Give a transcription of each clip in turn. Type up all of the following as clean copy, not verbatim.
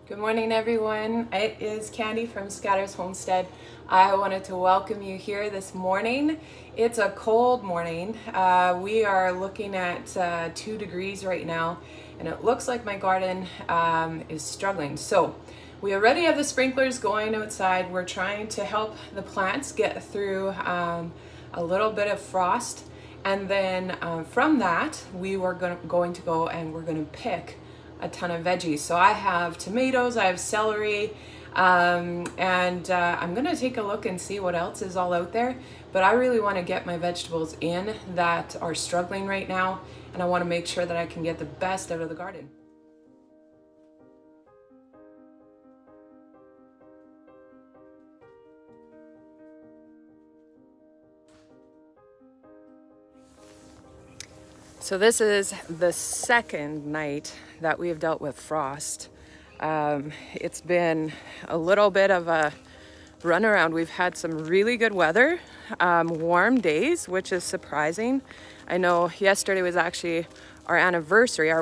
Good morning, everyone. It is Candy from Scatter's Homestead. I wanted to welcome you here this morning. It's a cold morning. We are looking at 2 degrees right now, and it looks like my garden is struggling. So we already have the sprinklers going outside. We're trying to help the plants get through a little bit of frost. And then from that, we were going to go and we're going to pick a ton of veggies. So I have tomatoes, I have celery, and I'm gonna take a look and see what else is all out there. But I really want to get my vegetables in that are struggling right now, and I want to make sure that I can get the best out of the garden. So this is the second night that we have dealt with frost. It's been a little bit of a runaround. We've had some really good weather, warm days, which is surprising. I know yesterday was actually our anniversary.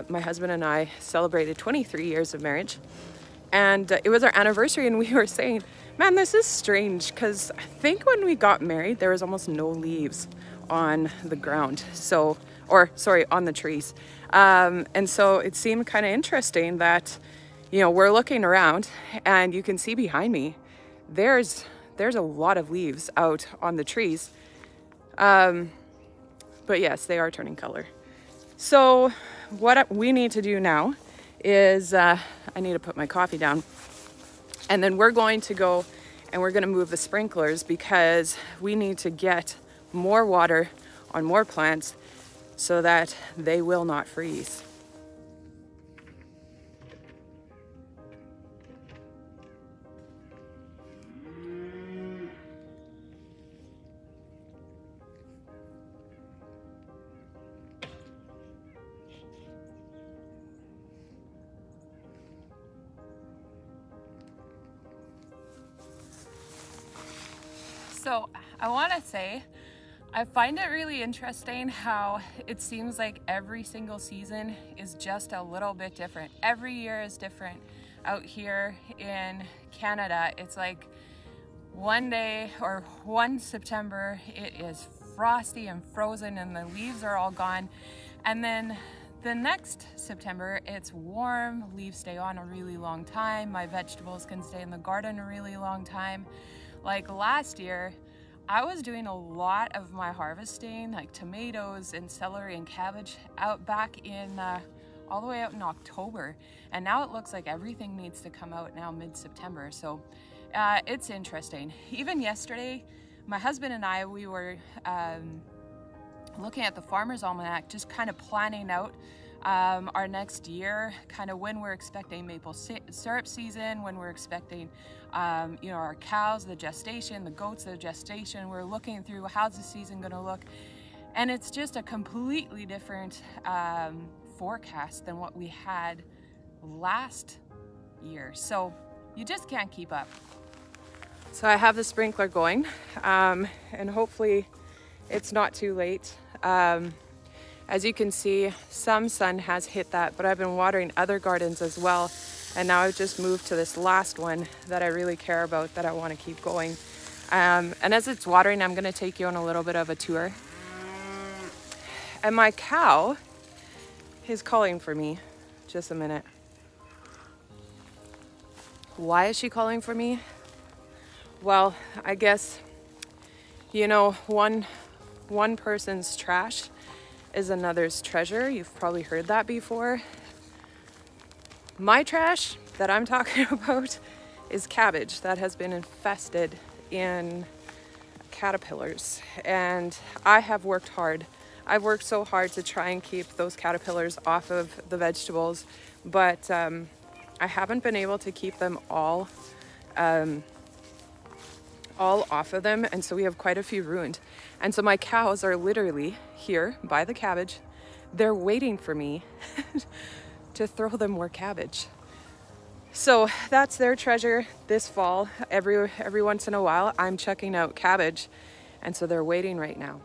My husband and I celebrated 23 years of marriage, and it was our anniversary, and we were saying, man, this is strange, because I think when we got married, there was almost no leaves on the ground. So, or sorry, on the trees. And so it seemed kind of interesting that, you know, we're looking around and you can see behind me, there's a lot of leaves out on the trees. But yes, they are turning color. So what we need to do now is, I need to put my coffee down, and then we're going to go and we're going to move the sprinklers because we need to get more water on more plants so that they will not freeze. So I want to say, I find it really interesting how it seems like every single season is just a little bit different. Every year is different. Out here in Canada, it's like one day or one September, it is frosty and frozen and the leaves are all gone. And then the next September, it's warm, leaves stay on a really long time. My vegetables can stay in the garden a really long time. Like last year, I was doing a lot of my harvesting, like tomatoes and celery and cabbage, out back in, all the way out in October. And now it looks like everything needs to come out now mid-September. So it's interesting. Even yesterday, my husband and I, we were looking at the Farmer's Almanac, just kind of planning out our next year, kind of when we're expecting maple syrup season, when we're expecting you know, our cows, the gestation, the goats, the gestation. We're looking through how's the season going to look, and it's just a completely different forecast than what we had last year. So you just can't keep up. So I have the sprinkler going, and hopefully it's not too late. As you can see, some sun has hit that, but I've been watering other gardens as well. And now I've just moved to this last one that I really care about, that I want to keep going. And as it's watering, I'm going to take you on a little bit of a tour. And my cow is calling for me. Just a minute. Why is she calling for me? Well, I guess, you know, one person's trash is another's treasure. You've probably heard that before. My trash that I'm talking about is cabbage that has been infested in caterpillars, and I have worked hard. I've worked so hard to try and keep those caterpillars off of the vegetables, but I haven't been able to keep them all off of them, and so we have quite a few ruined. And so my cows are literally here by the cabbage. They're waiting for me to throw them more cabbage. So that's their treasure this fall. Every once in a while, I'm checking out cabbage, and so they're waiting right now.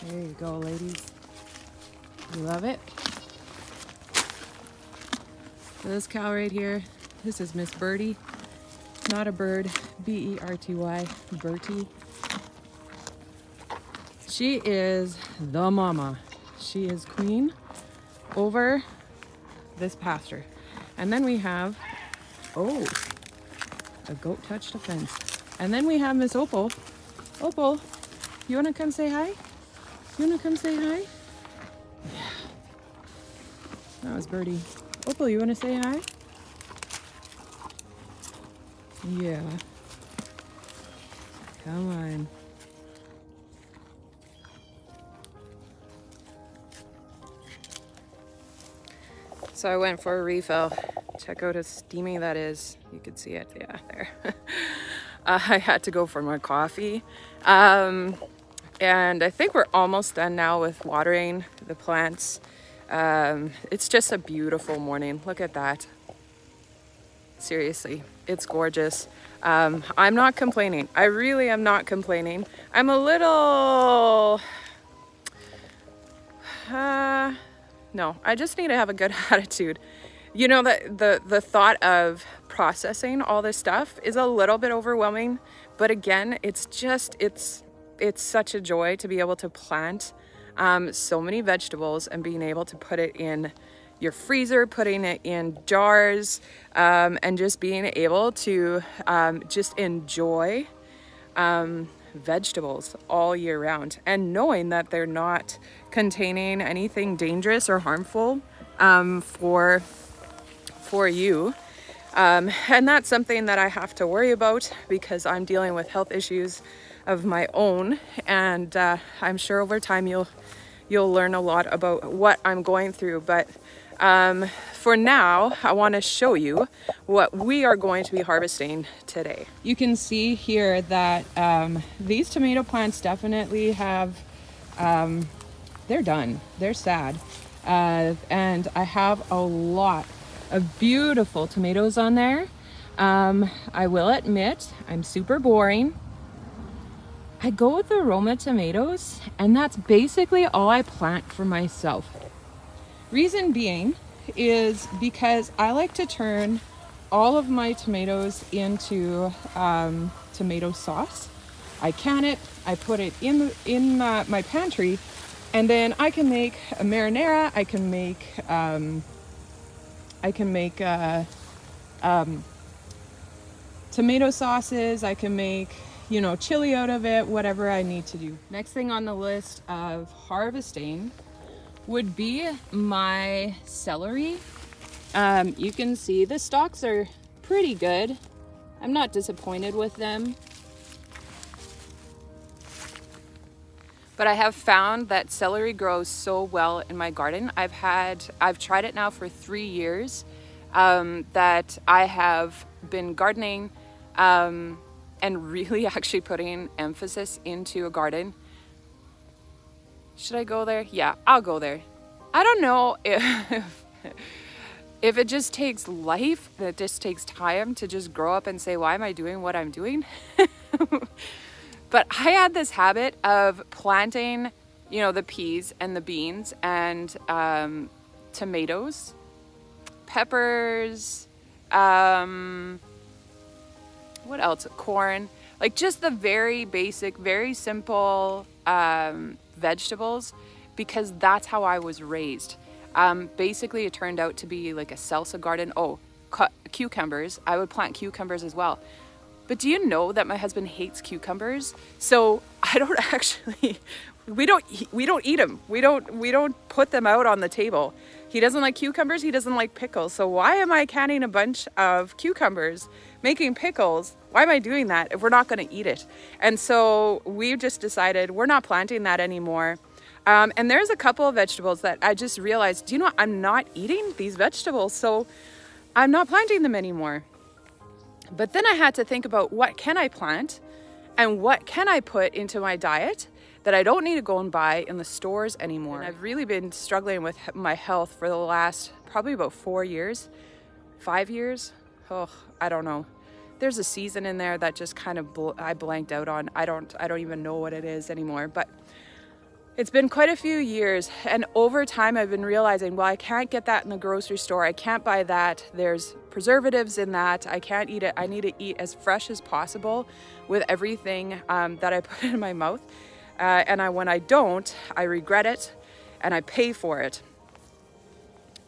There you go, ladies. You love it? So this cow right here, this is Miss Birdie. Not a bird, B-E-R-T-Y, Bertie. She is the mama. She is queen over this pasture. And then we have, oh, a goat touched a fence. And then we have Miss Opal. Opal, you wanna come say hi? You wanna come say hi? Yeah. That was Birdie. Opal, you wanna say hi? Yeah. Come on. So I went for a refill. Check out how steamy that is. You can see it, yeah, there. I had to go for more coffee. And I think we're almost done now with watering the plants. It's just a beautiful morning. Look at that. Seriously, it's gorgeous. I'm not complaining. I really am not complaining. I'm a little... no, I just need to have a good attitude. You know, the thought of processing all this stuff is a little bit overwhelming, but again, it's such a joy to be able to plant so many vegetables and being able to put it in your freezer, putting it in jars, and just being able to just enjoy vegetables all year round, and knowing that they're not containing anything dangerous or harmful for you. And that's something that I have to worry about because I'm dealing with health issues of my own, and I'm sure over time you'll learn a lot about what I'm going through. But for now, I want to show you what we are going to be harvesting today. You can see here that these tomato plants definitely have, they're done. They're sad. And I have a lot of beautiful tomatoes on there. I will admit, I'm super boring. I go with aroma tomatoes, and that's basically all I plant for myself. Reason being is because I like to turn all of my tomatoes into tomato sauce. I can it, I put it in my pantry, and then I can make a marinara. I can make tomato sauces. I can make, you know, chili out of it, whatever I need to do. Next thing on the list of harvesting would be my celery. You can see the stalks are pretty good. I'm not disappointed with them. But I have found that celery grows so well in my garden. I've tried it now for 3 years that I have been gardening and really actually putting emphasis into a garden. Should I go there? Yeah, I'll go there. I don't know if it just takes life, that it just takes time to just grow up and say, why am I doing what I'm doing? But I had this habit of planting, you know, the peas and the beans and tomatoes, peppers, what else? Corn, like just the very basic, very simple vegetables, because that's how I was raised. Basically, it turned out to be like a salsa garden. Oh, cucumbers. I would plant cucumbers as well. But do you know that my husband hates cucumbers? So I don't actually, we don't eat them. We don't put them out on the table. He doesn't like cucumbers. He doesn't like pickles. So why am I canning a bunch of cucumbers, making pickles? Why am I doing that if we're not going to eat it? And so we've just decided we're not planting that anymore. And there's a couple of vegetables that I just realized, do you know what? I'm not eating these vegetables, so I'm not planting them anymore. But then I had to think about what can I plant and what can I put into my diet that I don't need to go and buy in the stores anymore. And I've really been struggling with my health for the last probably about 4 years, 5 years. Oh, I don't know. There's a season in there that just kind of I blanked out on. I don't even know what it is anymore. But It's been quite a few years, and over time I've been realizing, well, I can't get that in the grocery store. I can't buy that. There's preservatives in that. I can't eat it. I need to eat as fresh as possible with everything that I put in my mouth. When I don't, I regret it and I pay for it.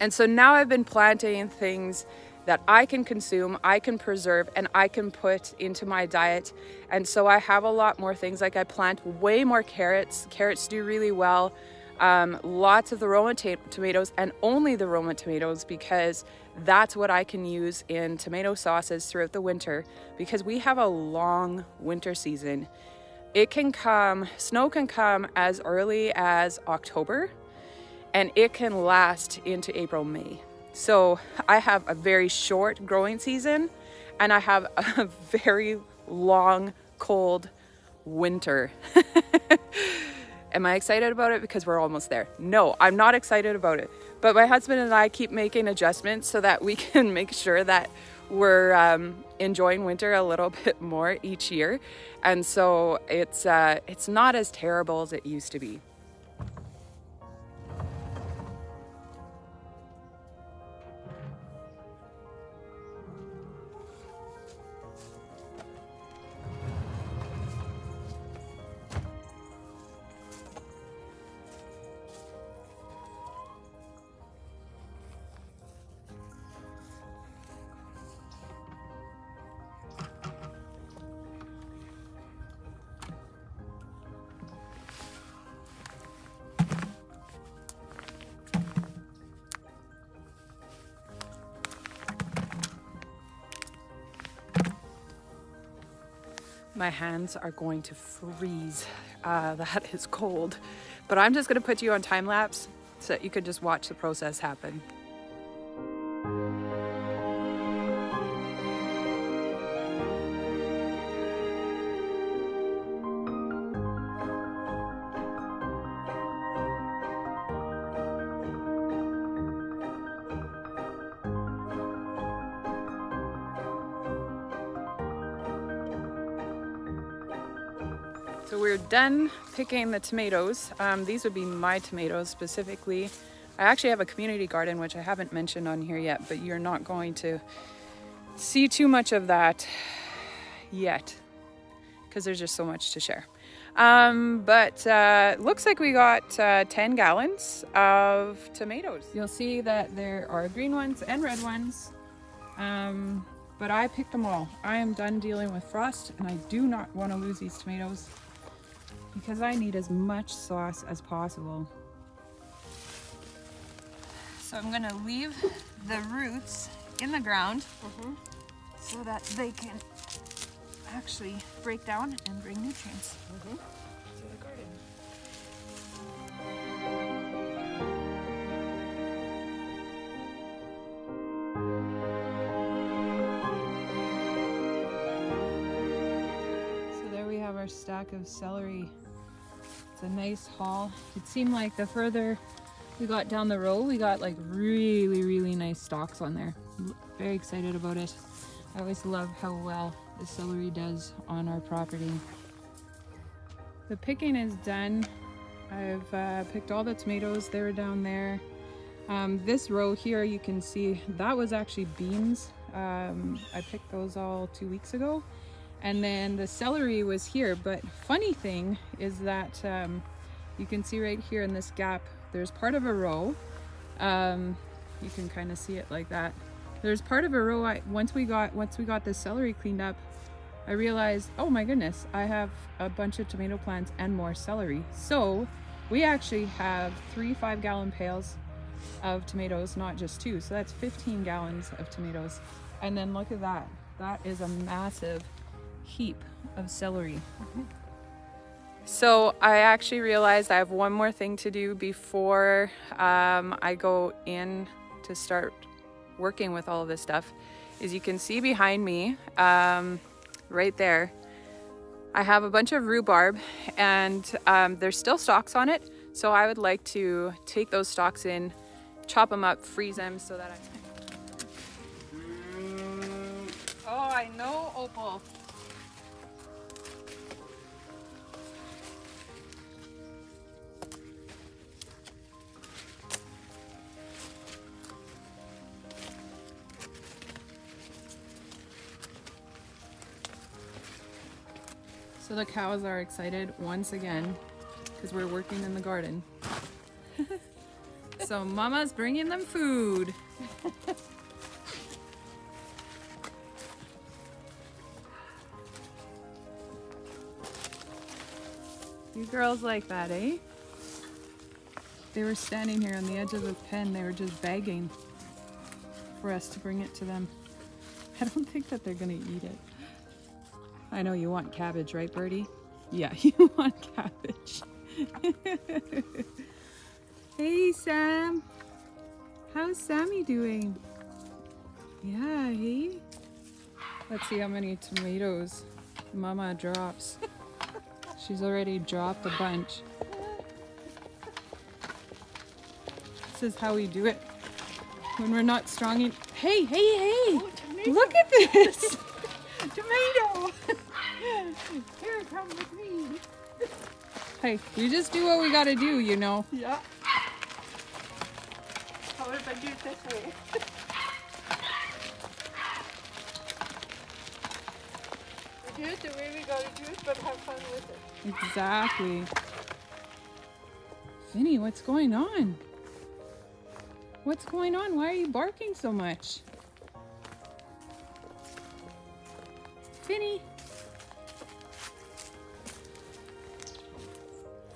And so now I've been planting things that I can consume, I can preserve, and I can put into my diet. And so I have a lot more things. Like I plant way more carrots. Carrots do really well. Lots of the Roma tomatoes, and only the Roma tomatoes, because that's what I can use in tomato sauces throughout the winter, because we have a long winter season. It can come, snow can come as early as October, and it can last into April, May. So I have a very short growing season, and I have a very long, cold winter. Am I excited about it because we're almost there? No, I'm not excited about it. But my husband and I keep making adjustments so that we can make sure that we're enjoying winter a little bit more each year. And so it's not as terrible as it used to be. My hands are going to freeze. That is cold. But I'm just going to put you on time lapse so that you can just watch the process happen. So we're done picking the tomatoes. These would be my tomatoes specifically. I actually have a community garden, which I haven't mentioned on here yet, but you're not going to see too much of that yet because there's just so much to share. Looks like we got 10 gallons of tomatoes. You'll see that there are green ones and red ones, but I picked them all. I am done dealing with frost, and I do not want to lose these tomatoes, because I need as much sauce as possible. So I'm gonna leave the roots in the ground so that they can actually break down and bring nutrients to the garden. So there we have our stack of celery. It's a nice haul. It seemed like the further we got down the row, we got like really nice stalks on there. Very excited about it. I always love how well the celery does on our property. The picking is done. I've picked all the tomatoes. They were down there. This row here, you can see that was actually beans. I picked those all 2 weeks ago. And then the celery was here, but funny thing is that you can see right here in this gap, there's part of a row. You can kind of see it like that. There's part of a row. Once we got the celery cleaned up, I realized, oh my goodness, I have a bunch of tomato plants and more celery. So we actually have 3 5-gallon pails of tomatoes, not just 2. So that's 15 gallons of tomatoes. And then look at that. That is a massive heap of celery. So I actually realized I have one more thing to do before I go in to start working with all of this stuff. Is you can see behind me, right there, I have a bunch of rhubarb, and there's still stalks on it. So I would like to take those stalks in, chop them up, freeze them so that Oh, I know, Opal. So the cows are excited once again because we're working in the garden. So Mama's bringing them food. You girls like that, eh? They were standing here on the edge of the pen. They were just begging for us to bring it to them. I don't think that they're gonna eat it. I know you want cabbage, right, Birdie? Yeah, you want cabbage. Hey, Sam. How's Sammy doing? Yeah, hey? Let's see how many tomatoes Mama drops. She's already dropped a bunch. This is how we do it when we're not strong in. Hey, hey, hey! Oh, look at this! Tomato! Here, come with me. Hey, you just do what we gotta do, you know. Yeah. How if I do it this way? We do it the way we gotta do it, but have fun with it. Exactly. Finny, what's going on? What's going on? Why are you barking so much? Finny.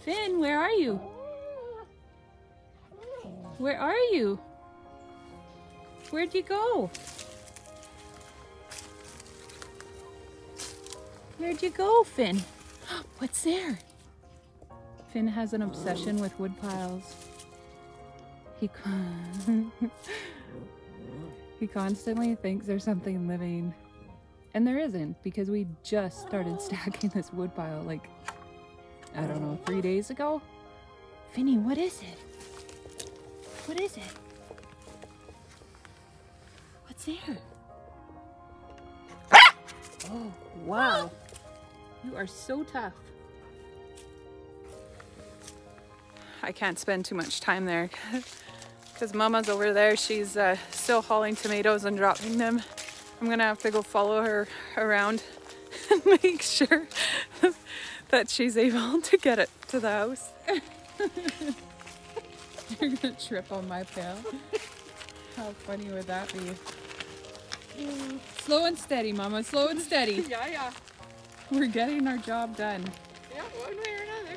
Finn, where are you? Where are you? Where'd you go? Where'd you go, Finn? What's there? Finn has an obsession with wood piles. He constantly thinks there's something living. And there isn't, because we just started stacking this wood pile like, I don't know, 3 days ago? Finny, what is it? What is it? What's there? Oh, wow. You are so tough. I can't spend too much time there because Mama's over there. She's still hauling tomatoes and dropping them. I'm gonna have to go follow her around and make sure that she's able to get it to the house. You're gonna trip on my pail. How funny would that be? Slow and steady, Mama, slow and steady. Yeah, yeah. We're getting our job done. Yeah, one way or another.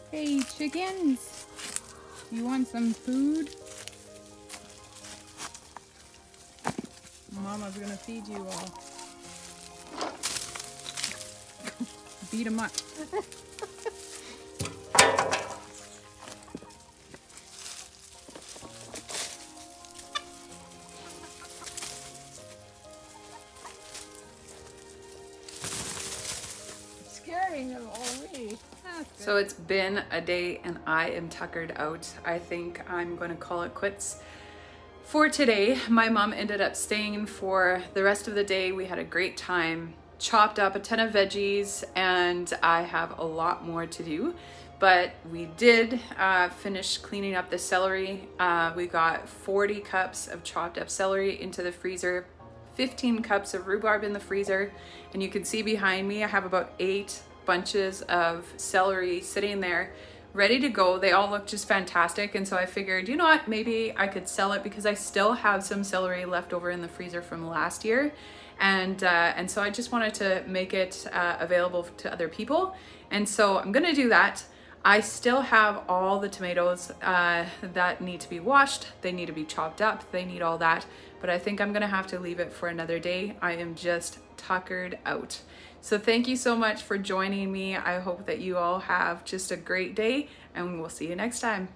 Hey, chickens. You want some food? Mama's gonna feed you all. Beat them up. Scaring them already. So it's been a day and I am tuckered out. I think I'm going to call it quits for today. My mom ended up staying for the rest of the day. We had a great time, chopped up a ton of veggies, and I have a lot more to do. But we did finish cleaning up the celery. We got 40 cups of chopped up celery into the freezer, 15 cups of rhubarb in the freezer, and you can see behind me I have about 8 bunches of celery sitting there ready to go. They all look just fantastic, and so I figured, you know what, maybe I could sell it because I still have some celery left over in the freezer from last year, and so I just wanted to make it available to other people, and so I'm gonna do that. I still have all the tomatoes that need to be washed. They need to be chopped up. They need all that, but I think I'm gonna have to leave it for another day. I am just tuckered out. So thank you so much for joining me. I hope that you all have just a great day, and we'll see you next time.